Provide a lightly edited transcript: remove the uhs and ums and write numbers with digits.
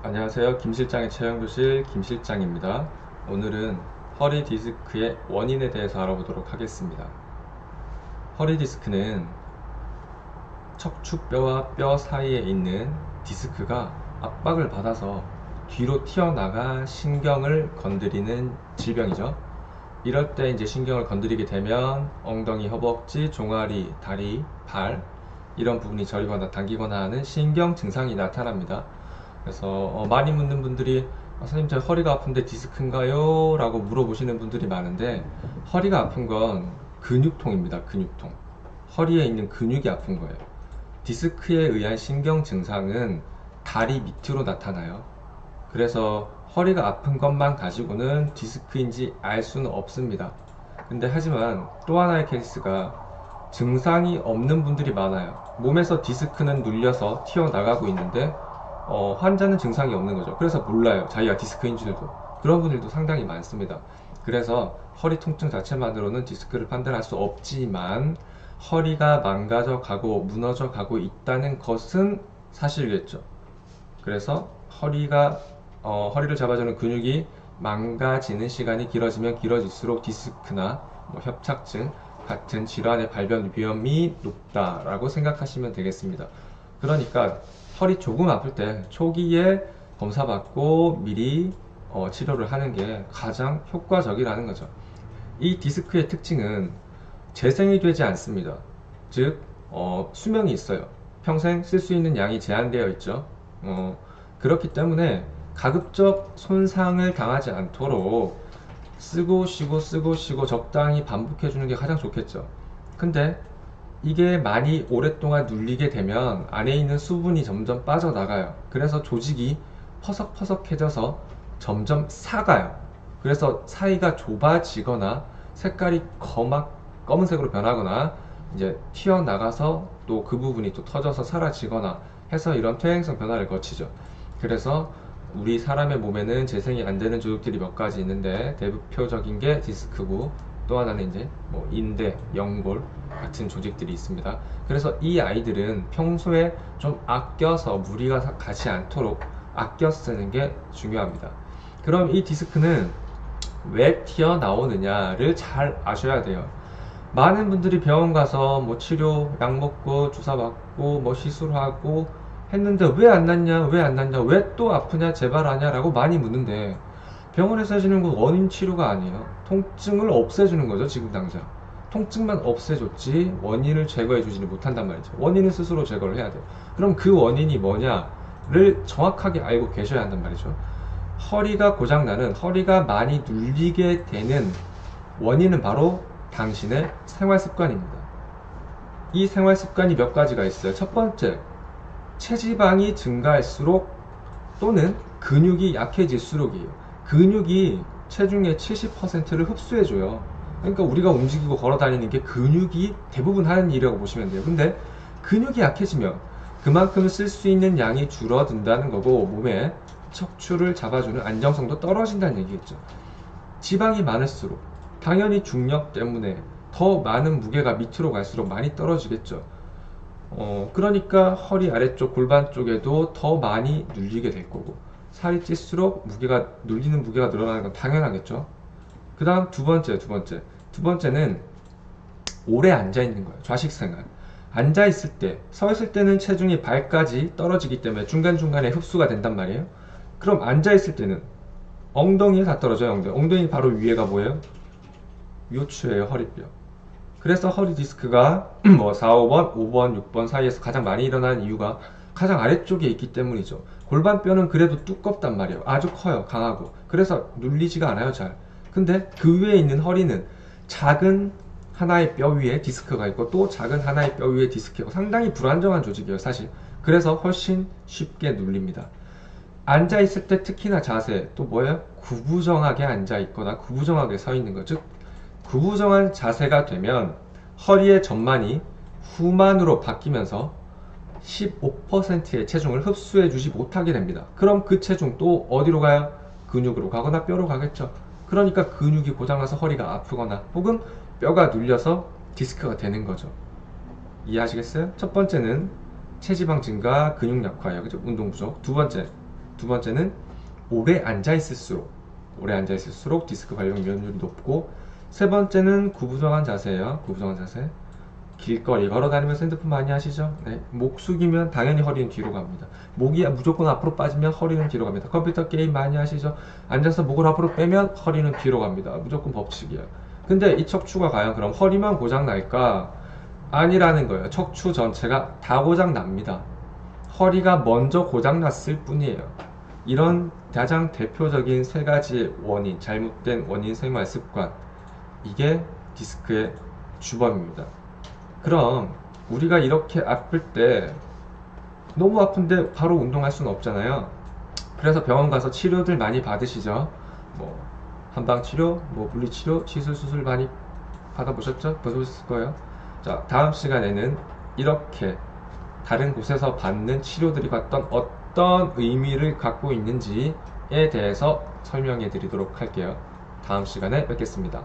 안녕하세요. 김실장의 체형교실 김실장입니다. 오늘은 허리 디스크의 원인에 대해서 알아보도록 하겠습니다. 허리 디스크는 척추뼈와 뼈 사이에 있는 디스크가 압박을 받아서 뒤로 튀어나가 신경을 건드리는 질병이죠. 이럴 때 이제 신경을 건드리게 되면 엉덩이, 허벅지, 종아리, 다리, 발 이런 부분이 저리거나 당기거나 하는 신경 증상이 나타납니다. 그래서 많이 묻는 분들이 선생님 저 허리가 아픈데 디스크인가요? 라고 물어보시는 분들이 많은데 허리가 아픈 건 근육통입니다. 근육통. 허리에 있는 근육이 아픈 거예요. 디스크에 의한 신경 증상은 다리 밑으로 나타나요. 그래서 허리가 아픈 것만 가지고는 디스크인지 알 수는 없습니다. 근데 하지만 또 하나의 케이스가 증상이 없는 분들이 많아요. 몸에서 디스크는 눌려서 튀어나가고 있는데 환자는 증상이 없는 거죠. 그래서 몰라요. 자기가 디스크인 줄도. 그런 분들도 상당히 많습니다. 그래서 허리 통증 자체만으로는 디스크를 판단할 수 없지만 허리가 망가져 가고 무너져 가고 있다는 것은 사실이겠죠. 그래서 허리를 잡아주는 근육이 망가지는 시간이 길어지면 길어질수록 디스크나 협착증 같은 질환의 발병 위험이 높다라고 생각하시면 되겠습니다. 그러니까 허리 조금 아플 때 초기에 검사받고 미리 치료를 하는 게 가장 효과적이라는 거죠. 이 디스크의 특징은 재생이 되지 않습니다. 즉 수명이 있어요. 평생 쓸 수 있는 양이 제한되어 있죠. 그렇기 때문에 가급적 손상을 당하지 않도록 쓰고 쉬고 쓰고 쉬고 적당히 반복해 주는 게 가장 좋겠죠. 근데 이게 많이 오랫동안 눌리게 되면 안에 있는 수분이 점점 빠져나가요. 그래서 조직이 퍼석퍼석해져서 점점 삭아요. 그래서 사이가 좁아지거나 색깔이 검은색으로 변하거나 이제 튀어나가서 또 그 부분이 또 터져서 사라지거나 해서 이런 퇴행성 변화를 거치죠. 그래서 우리 사람의 몸에는 재생이 안 되는 조직들이 몇 가지 있는데 대표적인 게 디스크고 또 하나는 이제 인대, 연골 같은 조직들이 있습니다. 그래서 이 아이들은 평소에 좀 아껴서 무리가 가지 않도록 아껴 쓰는 게 중요합니다. 그럼 이 디스크는 왜 튀어나오느냐를 잘 아셔야 돼요. 많은 분들이 병원 가서 치료, 약 먹고 주사 맞고 시술하고 했는데 왜 안 낫냐, 왜 안 낫냐, 왜 또 아프냐, 재발하냐 라고 많이 묻는데 병원에서 해주는 건 원인 치료가 아니에요. 통증을 없애주는 거죠. 지금 당장 통증만 없애줬지 원인을 제거해주지는 못한단 말이죠. 원인은 스스로 제거를 해야 돼요. 그럼 그 원인이 뭐냐를 정확하게 알고 계셔야 한단 말이죠. 허리가 고장나는, 허리가 많이 눌리게 되는 원인은 바로 당신의 생활 습관입니다. 이 생활 습관이 몇 가지가 있어요. 첫 번째, 체지방이 증가할수록 또는 근육이 약해질수록이에요. 근육이 체중의 70%를 흡수해줘요. 그러니까 우리가 움직이고 걸어 다니는 게 근육이 대부분 하는 일이라고 보시면 돼요. 근데 근육이 약해지면 그만큼 쓸 수 있는 양이 줄어든다는 거고 몸에 척추를 잡아주는 안정성도 떨어진다는 얘기겠죠. 지방이 많을수록 당연히 중력 때문에 더 많은 무게가 밑으로 갈수록 많이 떨어지겠죠. 그러니까 허리 아래쪽 골반 쪽에도 더 많이 눌리게 될 거고 살이 찔수록 눌리는 무게가 늘어나는 건 당연하겠죠. 그 다음 두 번째는 오래 앉아 있는 거예요. 좌식 생활. 앉아 있을 때, 서 있을 때는 체중이 발까지 떨어지기 때문에 중간중간에 흡수가 된단 말이에요. 그럼 앉아 있을 때는 엉덩이에 다 떨어져요. 엉덩이 바로 위에가 뭐예요? 요추예요. 허리뼈. 그래서 허리 디스크가 4, 5번, 5번, 6번 사이에서 가장 많이 일어나는 이유가 가장 아래쪽에 있기 때문이죠. 골반뼈는 그래도 두껍단 말이에요. 아주 커요. 강하고. 그래서 눌리지가 않아요. 잘. 근데 그 위에 있는 허리는 작은 하나의 뼈 위에 디스크가 있고 또 작은 하나의 뼈 위에 디스크가 있고 상당히 불안정한 조직이에요. 사실. 그래서 훨씬 쉽게 눌립니다. 앉아 있을 때 특히나 자세 또 뭐예요? 구부정하게 앉아 있거나 구부정하게 서 있는 거. 즉 구부정한 자세가 되면 허리의 전만이 후만으로 바뀌면서 15%의 체중을 흡수해 주지 못하게 됩니다. 그럼 그 체중 또 어디로 가요? 근육으로 가거나 뼈로 가겠죠. 그러니까 근육이 고장나서 허리가 아프거나 혹은 뼈가 눌려서 디스크가 되는 거죠. 이해하시겠어요? 첫 번째는 체지방 증가, 근육 약화예요. 그죠? 운동 부족. 두 번째, 두 번째는 오래 앉아있을수록 디스크 발병 위험률이 높고, 세 번째는 구부정한 자세예요. 구부정한 자세. 길거리 걸어다니면서 핸드폰 많이 하시죠? 네. 목 숙이면 당연히 허리는 뒤로 갑니다. 목이 무조건 앞으로 빠지면 허리는 뒤로 갑니다. 컴퓨터 게임 많이 하시죠? 앉아서 목을 앞으로 빼면 허리는 뒤로 갑니다. 무조건 법칙이에요. 근데 이 척추가 과연 그럼 허리만 고장 날까? 아니라는 거예요. 척추 전체가 다 고장 납니다. 허리가 먼저 고장 났을 뿐이에요. 이런 가장 대표적인 세 가지의 원인, 잘못된 원인 생활 습관, 이게 디스크의 주범입니다. 그럼 우리가 이렇게 아플 때, 너무 아픈데 바로 운동할 수는 없잖아요. 그래서 병원 가서 치료들 많이 받으시죠. 뭐 한방치료, 뭐 물리치료, 시술수술 많이 받아보셨죠? 받아보셨을 거예요. 자, 다음 시간에는 이렇게 다른 곳에서 받는 치료들이 어떤 의미를 갖고 있는지에 대해서 설명해 드리도록 할게요. 다음 시간에 뵙겠습니다.